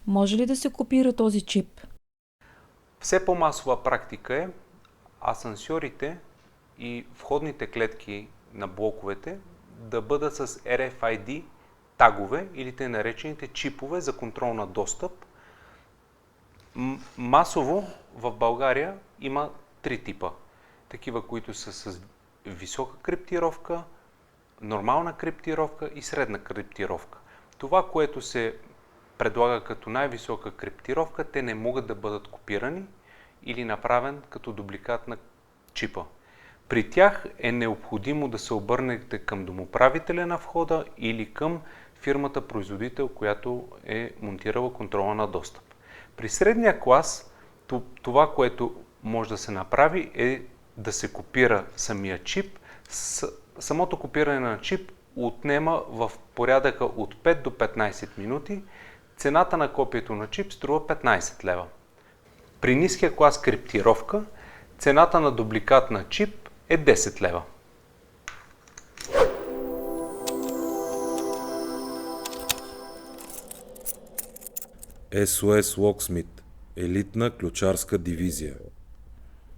Може ли да се копира този чип? Все по-масова практика е асансьорите и входните клетки на блоковете да бъдат с RFID тагове или те наречените чипове за контрол на достъп. Масово в България има три типа. Такива, които са с висока криптировка, нормална криптировка и средна криптировка. Това, което се предлага като най-висока криптировка, те не могат да бъдат копирани или направен като дубликат на чипа. При тях е необходимо да се обърнете към домоправителя на входа или към фирмата-производител, която е монтирала контрола на достъп. При средния клас това, което може да се направи е да се копира самия чип. Самото копиране на чип отнема в порядъка от 5 до 15 минути. Цената на копието на чип струва 15 лева. При ниския клас криптировка цената на дубликат на чип е 10 лева. SOS Locksmith – елитна ключарска дивизия.